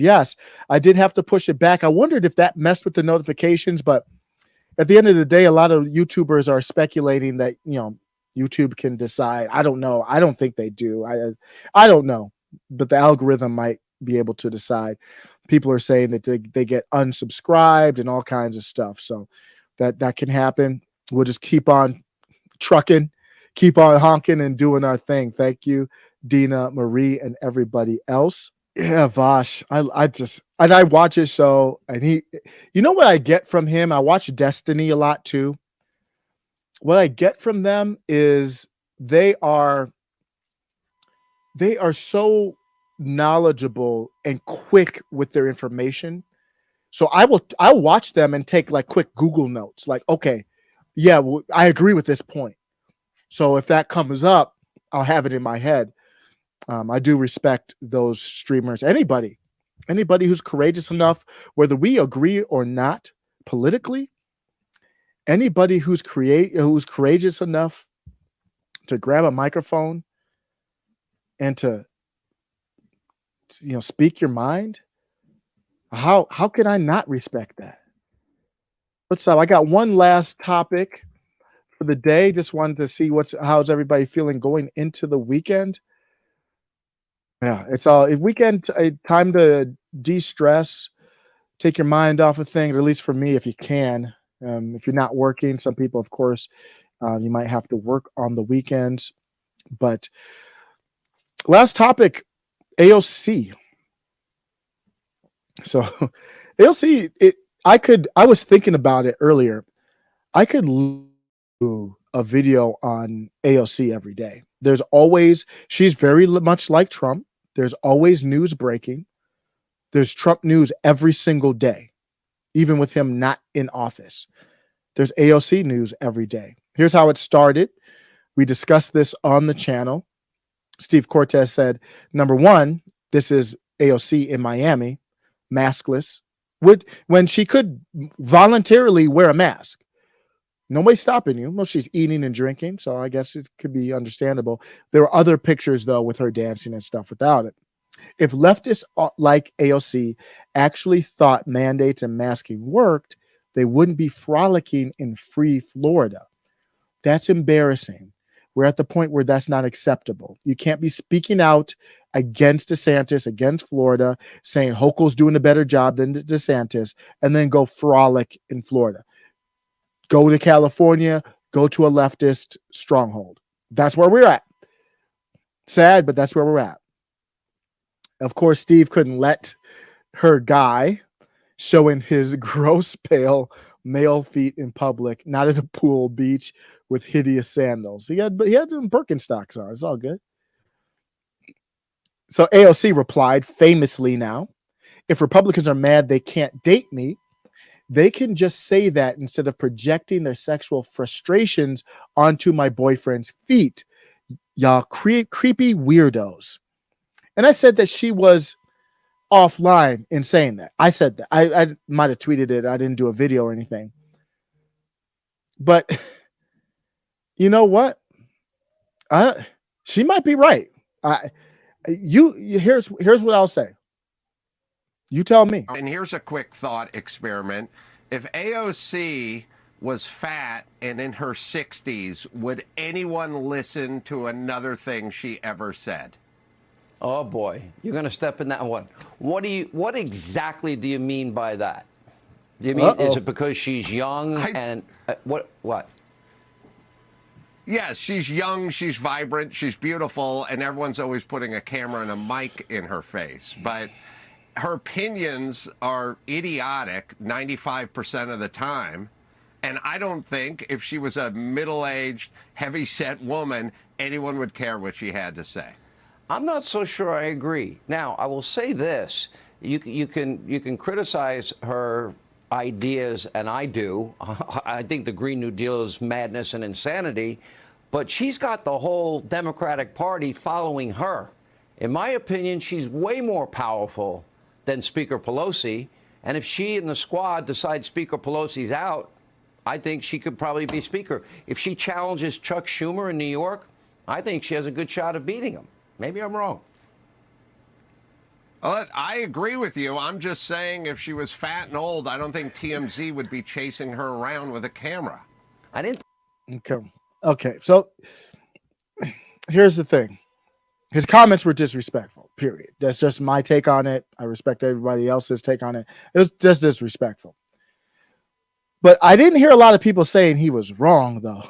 Yes, I did have to push it back. I wondered if that messed with the notifications, but at the end of the day, a lot of YouTubers are speculating that, YouTube can decide. I don't know. I don't think they do. I don't know, but the algorithm might be able to decide. People are saying that they get unsubscribed and all kinds of stuff. So that can happen. We'll just keep on trucking, keep on honking and doing our thing. Thank you, Dina, Marie, and everybody else. Yeah, Vosh. I watch his show, and you know what I get from him? I watch Destiny a lot too. What I get from them is they are so knowledgeable and quick with their information. So I'll watch them and take like quick Google notes. Like, okay, yeah, well, I agree with this point. So if that comes up, I'll have it in my head. I do respect those streamers. Anybody who's courageous enough, whether we agree or not politically, anybody who's courageous enough to grab a microphone and to speak your mind, how can I not respect that? What's up? I got one last topic for the day. Just wanted to see how's everybody feeling going into the weekend. Yeah, it's all weekend time to de-stress, take your mind off of things, at least for me, if you can. If you're not working, some people, of course, you might have to work on the weekends. But last topic, AOC. So AOC, I was thinking about it earlier. I could do a video on AOC every day. She's very much like Trump. There's always news breaking. There's Trump news every single day, even with him not in office. There's AOC news every day. Here's how it started. We discussed this on the channel. Steve Cortez said, number one, this is AOC in Miami, maskless, when she could voluntarily wear a mask. Nobody's stopping you. Well, she's eating and drinking, so I guess it could be understandable. There were other pictures, though, with her dancing and stuff without it. If leftists like AOC actually thought mandates and masking worked, they wouldn't be frolicking in free Florida. That's embarrassing. We're at the point where that's not acceptable. You can't be speaking out against DeSantis, against Florida, saying Hochul's doing a better job than DeSantis, and then go frolic in Florida. Go to California, go to a leftist stronghold. That's where we're at. Sad, but that's where we're at. Of course, Steve couldn't let her guy showing his gross, pale male feet in public, not at a pool beach with hideous sandals. He had them Birkenstocks on. It's all good. So AOC replied famously now, if Republicans are mad they can't date me, they can just say that instead of projecting their sexual frustrations onto my boyfriend's feet. Y'all creepy weirdos. And I said that she was offline in saying that. I said that. I might have tweeted it. I didn't do a video or anything. But you know what? She might be right. Here's what I'll say. You tell me. And here's a quick thought experiment. If AOC was fat and in her 60s, would anyone listen to another thing she ever said? Oh boy, you're going to step in that one. What exactly do you mean by that? Do you mean is it because she's young and what? Yes, she's young, she's vibrant, she's beautiful, and everyone's always putting a camera and a mic in her face. But her opinions are idiotic 95% of the time. And I don't think if she was a middle-aged, heavy-set woman, anyone would care what she had to say. I'm not so sure I agree. Now, I will say this. You can criticize her ideas, and I do. I think the Green New Deal is madness and insanity, but she's got the whole Democratic Party following her. In my opinion, she's way more powerful than Speaker Pelosi, and if she and the squad decide Speaker Pelosi's out, I think she could probably be Speaker. If she challenges Chuck Schumer in New York, I think she has a good shot of beating him. Maybe I'm wrong. I agree with you. I'm just saying if she was fat and old, I don't think TMZ would be chasing her around with a camera. I didn't. Okay. Okay. So here's the thing. His comments were disrespectful, period. That's just my take on it. I respect everybody else's take on it. It was just disrespectful. But I didn't hear a lot of people saying he was wrong, though.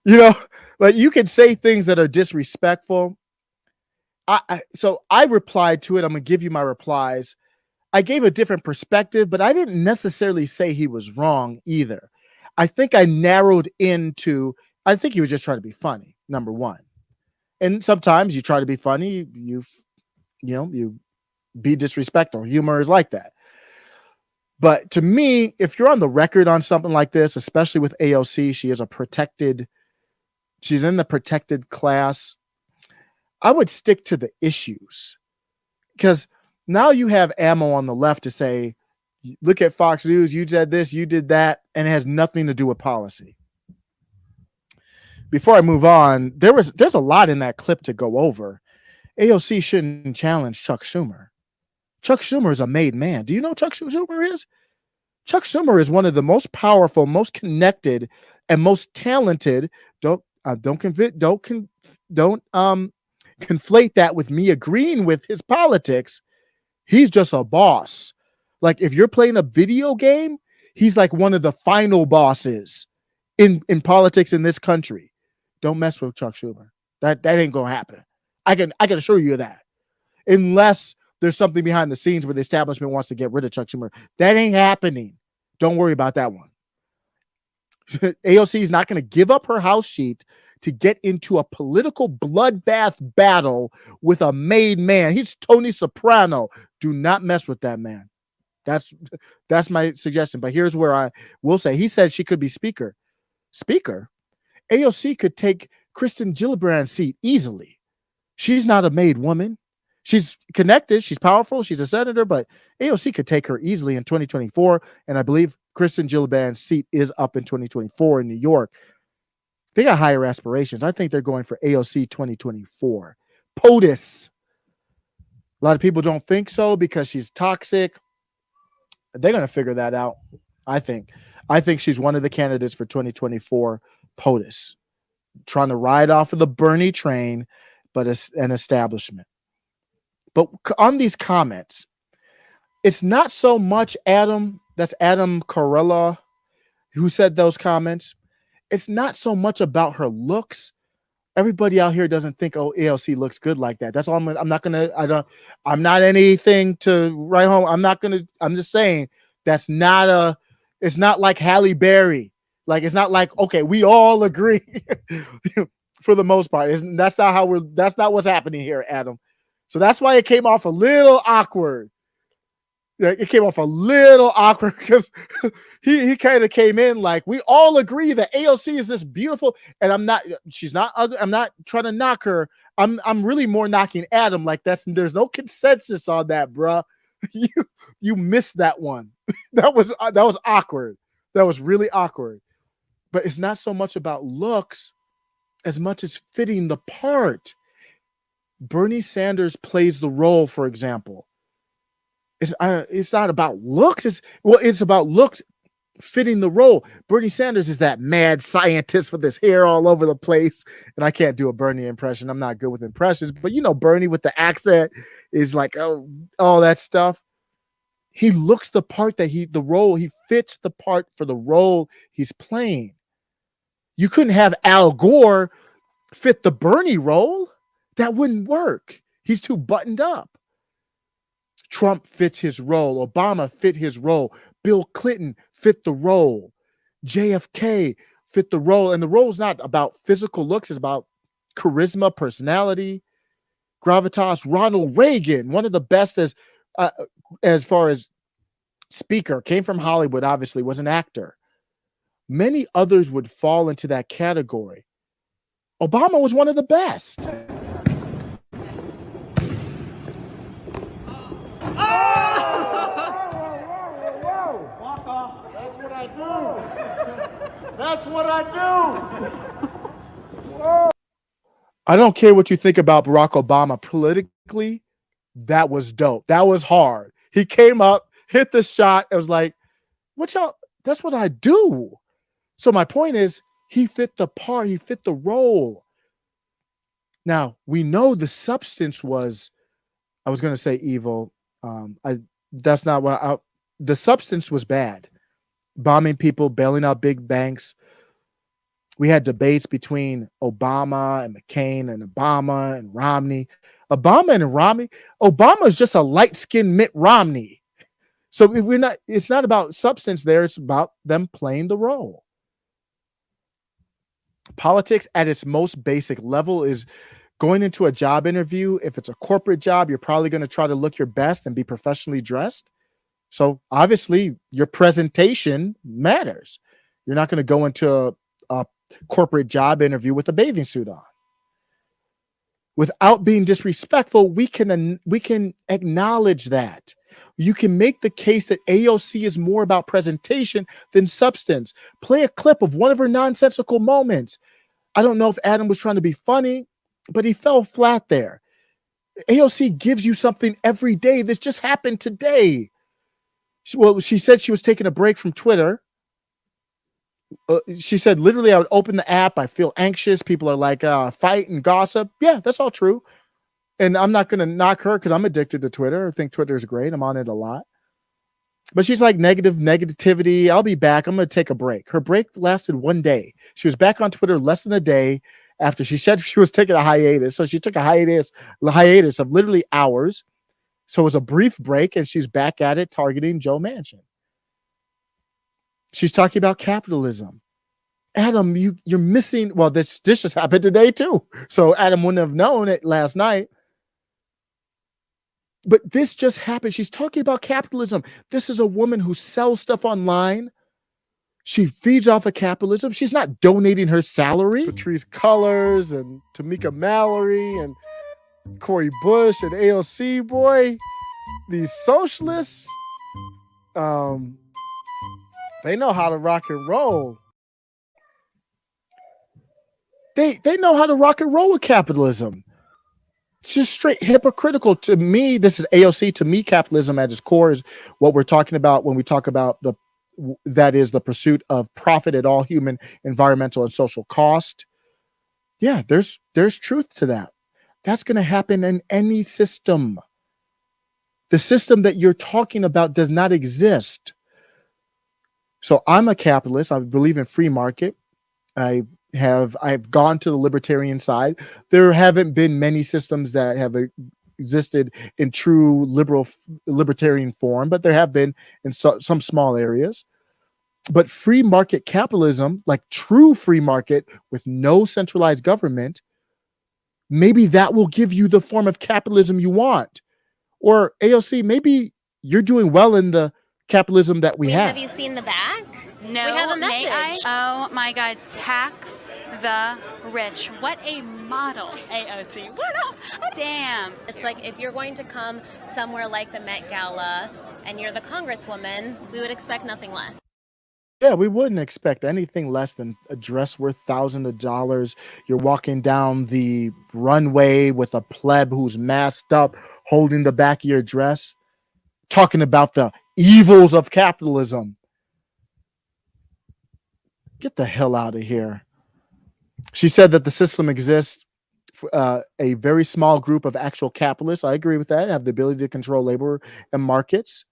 You know, like you can say things that are disrespectful. So I replied to it. I'm going to give you my replies. I gave a different perspective, but I didn't necessarily say he was wrong either. I think I narrowed into, I think he was just trying to be funny, number one. And sometimes you try to be funny, you be disrespectful. Humor is like that. But to me, if you're on the record on something like this, especially with AOC, she's in the protected class. I would stick to the issues, because now you have ammo on the left to say, look at Fox News, you said this, you did that, and it has nothing to do with policy. Before I move on, there's a lot in that clip to go over. AOC shouldn't challenge Chuck Schumer. Chuck Schumer is a made man. Do you know who Chuck Schumer is? Chuck Schumer is one of the most powerful, most connected, and most talented. Don't conflate that with me agreeing with his politics. He's just a boss. Like if you're playing a video game, he's like one of the final bosses in politics in this country. Don't mess with Chuck Schumer. That ain't gonna happen. I can assure you of that. Unless there's something behind the scenes where the establishment wants to get rid of Chuck Schumer. That ain't happening. Don't worry about that one. AOC is not going to give up her house sheet to get into a political bloodbath battle with a made man. He's Tony Soprano. Do not mess with that man. That's my suggestion. But here's where I will say, he said she could be speaker. Speaker? AOC could take Kristen Gillibrand's seat easily. She's not a made woman. She's connected. She's powerful. She's a senator, but AOC could take her easily in 2024. And I believe Kristen Gillibrand's seat is up in 2024 in New York. They got higher aspirations. I think they're going for AOC 2024. POTUS. A lot of people don't think so because she's toxic. They're going to figure that out. I think she's one of the candidates for 2024 POTUS. Trying to ride off of the Bernie train, but it's an establishment. But on these comments, it's not so much Adam, that's Adam Carolla, who said those comments. It's not so much about her looks. Everybody out here doesn't think, oh, AOC looks good like that. That's all I'm not anything to write home. I'm just saying it's not like Halle Berry. Like, it's not like, okay, we all agree for the most part. That's not what's happening here, Adam. So that's why it came off a little awkward. It came off a little awkward because he kind of came in like, we all agree that AOC is this beautiful, and she's not ugly. I'm not trying to knock her. I'm really more knocking Adam. Like there's no consensus on that, bruh. You missed that one. that was awkward. That was really awkward. But it's not so much about looks as much as fitting the part. Bernie Sanders plays the role, for example. It's not about looks. It's about looks fitting the role. Bernie Sanders is that mad scientist with his hair all over the place. And I can't do a Bernie impression. I'm not good with impressions. But Bernie with the accent is like, oh, all that stuff. He looks the part he fits the part for the role he's playing. You couldn't have Al Gore fit the Bernie role. That wouldn't work. He's too buttoned up. Trump fits his role. Obama fit his role. Bill Clinton fit the role. JFK fit the role. And the role is not about physical looks. It's about charisma, personality, gravitas. Ronald Reagan, one of the best as far as speaker, came from Hollywood, obviously, was an actor. Many others would fall into that category. Obama was one of the best. That's what I do. I don't care what you think about Barack Obama politically. That was dope. That was hard. He came up, hit the shot. It was like, what y'all? That's what I do. So my point is, he fit the part. He fit the role. Now we know the substance was. I was going to say evil. I that's not what I. The substance was bad. Bombing people, bailing out big banks. We had debates between Obama and McCain and Obama and Romney. Obama is just a light-skinned Mitt Romney. So it's not about substance there. It's about them playing the role. Politics at its most basic level is going into a job interview. If it's a corporate job, you're probably going to try to look your best and be professionally dressed. So obviously your presentation matters. You're not going to go into a corporate job interview with a bathing suit on. Without being disrespectful, we can acknowledge that. You can make the case that AOC is more about presentation than substance. Play a clip of one of her nonsensical moments. I don't know if Adam was trying to be funny, but he fell flat there. AOC gives you something every day. This just happened today. She said she was taking a break from Twitter. She said, literally, I would open the app. I feel anxious. People are like, fight and gossip. Yeah, that's all true. And I'm not going to knock her because I'm addicted to Twitter. I think Twitter is great. I'm on it a lot. But she's like negativity. I'll be back. I'm going to take a break. Her break lasted 1 day. She was back on Twitter less than a day after she said she was taking a hiatus. So she took a hiatus of literally hours. So it was a brief break, and she's back at it, targeting Joe Manchin. She's talking about capitalism. Adam, you're missing. Well, this just happened today too. So Adam wouldn't have known it last night. But this just happened. She's talking about capitalism. This is a woman who sells stuff online. She feeds off of capitalism. She's not donating her salary. Patrice Cullors and Tamika Mallory and Cori Bush and AOC, boy. These socialists, they know how to rock and roll. They know how to rock and roll with capitalism. It's just straight hypocritical. To me, this is AOC. To me, capitalism at its core is what we're talking about when we talk about that is the pursuit of profit at all human, environmental, and social cost. Yeah, there's truth to that. That's going to happen in any system. The system that you're talking about does not exist. So I'm a capitalist. I believe in free market. I've gone to the libertarian side. There haven't been many systems that have existed in true libertarian form, but there have been in some small areas. But free market capitalism, like true free market with no centralized government, maybe that will give you the form of capitalism you want. Or AOC, maybe you're doing well in the capitalism that we have. Have you seen the back? No, we have a message. may I? Oh my God, tax the rich. What a model, AOC. What a damn. It's like if you're going to come somewhere like the Met Gala and you're the congresswoman, we would expect nothing less. Yeah, we wouldn't expect anything less than a dress worth thousands of dollars. You're walking down the runway with a pleb who's masked up, holding the back of your dress, talking about the evils of capitalism. Get the hell out of here. She said that the system exists for a very small group of actual capitalists. I agree with that. Have the ability to control labor and markets.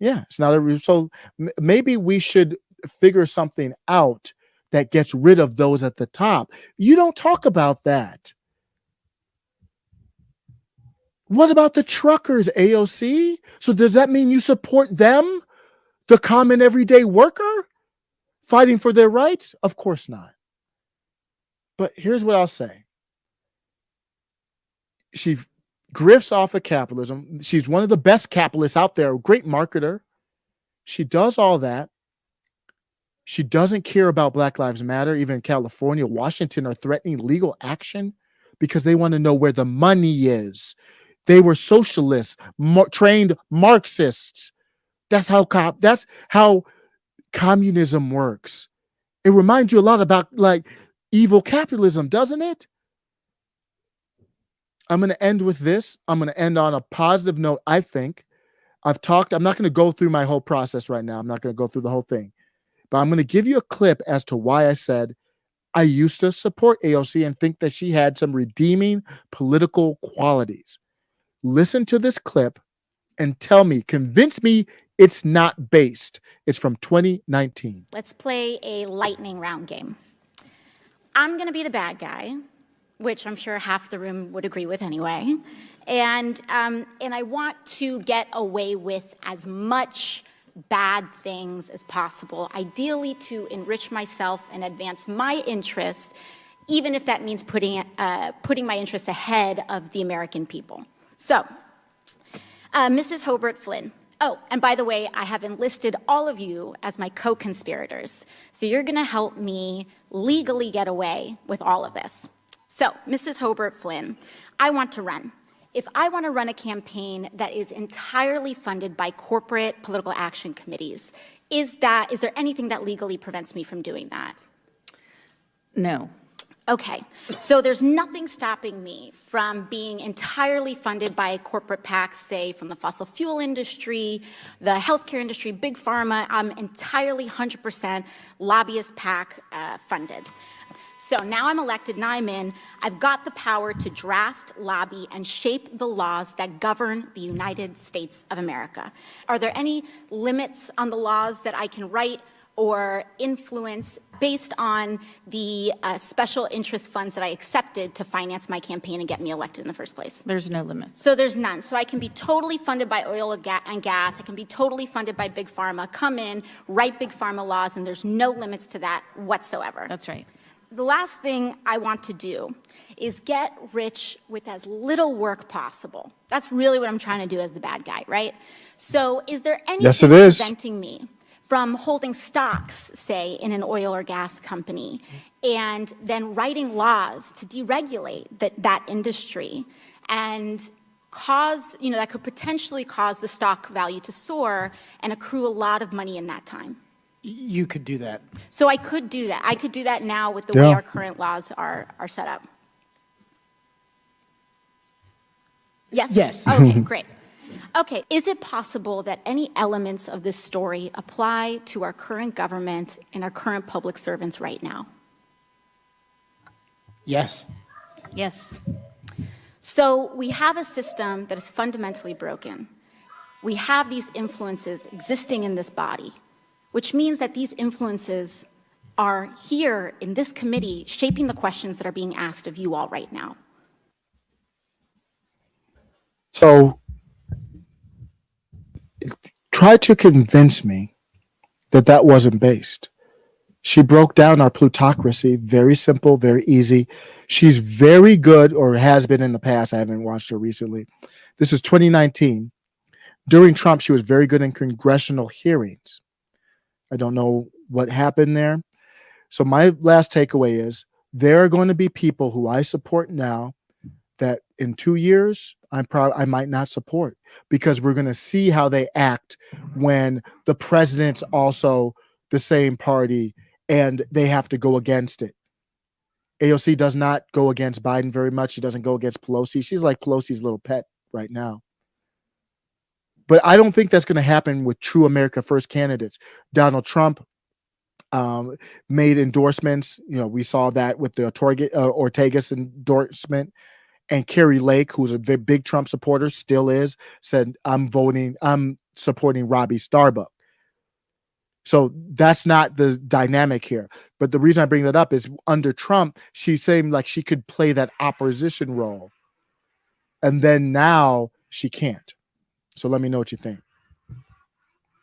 Yeah, it's not so maybe we should figure something out that gets rid of those at the top. You don't talk about that. What about the truckers, AOC? So does that mean you support them, the common everyday worker, fighting for their rights? Of course not. But here's what I'll say. She grifts off of capitalism. She's one of the best capitalists out there, a great marketer. She does all that. She doesn't care about Black Lives Matter. Even California, Washington are threatening legal action because they want to know where the money is. They were socialists, trained Marxists. That's how communism works. It reminds you a lot about like evil capitalism, doesn't it? I'm going to end with this. I'm going to end on a positive note. I think I'm not going to go through my whole process right now. I'm not going to go through the whole thing, but I'm going to give you a clip as to why I said I used to support AOC and think that she had some redeeming political qualities. Listen to this clip and tell me, convince me it's not based. It's from 2019. Let's play a lightning round game. I'm going to be the bad guy, which I'm sure half the room would agree with anyway. And I want to get away with as much bad things as possible, ideally to enrich myself and advance my interest, even if that means putting my interests ahead of the American people. So, Mrs. Hobart Flynn. Oh, and by the way, I have enlisted all of you as my co-conspirators. So you're going to help me legally get away with all of this. So, Mrs. Hobart Flynn, I want to run. If I want to run a campaign that is entirely funded by corporate political action committees, is there anything that legally prevents me from doing that? No. Okay, so there's nothing stopping me from being entirely funded by corporate PACs, say from the fossil fuel industry, the healthcare industry, big pharma. I'm entirely 100% lobbyist PAC funded. So now I'm elected, now I'm in, I've got the power to draft, lobby, and shape the laws that govern the United States of America. Are there any limits on the laws that I can write or influence based on the special interest funds that I accepted to finance my campaign and get me elected in the first place? There's no limit. So there's none. So I can be totally funded by oil and gas. I can be totally funded by big pharma, come in, write big pharma laws, and there's no limits to that whatsoever. That's right. The last thing I want to do is get rich with as little work possible. That's really what I'm trying to do as the bad guy, right? So is there anything preventing me from holding stocks, say, in an oil or gas company, and then writing laws to deregulate that industry and cause, that could potentially cause the stock value to soar and accrue a lot of money in that time? You could do that. So I could do that. I could do that now with the way our current laws are set up. Yes? Yes. Okay, great. Okay, is it possible that any elements of this story apply to our current government and our current public servants right now? Yes. Yes. So we have a system that is fundamentally broken. We have these influences existing in this body, which means that these influences are here in this committee shaping the questions that are being asked of you all right now. So try to convince me that wasn't based. She broke down our plutocracy, very simple, very easy. She's very good, or has been in the past. I haven't watched her recently. This is 2019. During Trump, she was very good in congressional hearings. I don't know what happened there. So my last takeaway is there are going to be people who I support now that in 2 years, I might not support, because we're going to see how they act when the president's also the same party and they have to go against it. AOC does not go against Biden very much. She doesn't go against Pelosi. She's like Pelosi's little pet right now. But I don't think that's going to happen with true America First candidates. Donald Trump made endorsements. We saw that with the Ortega's endorsement. And Carrie Lake, who's a big Trump supporter, still is, said, I'm supporting Robbie Starbuck. So that's not the dynamic here. But the reason I bring that up is under Trump, she's saying like she could play that opposition role. And then now she can't. So let me know what you think.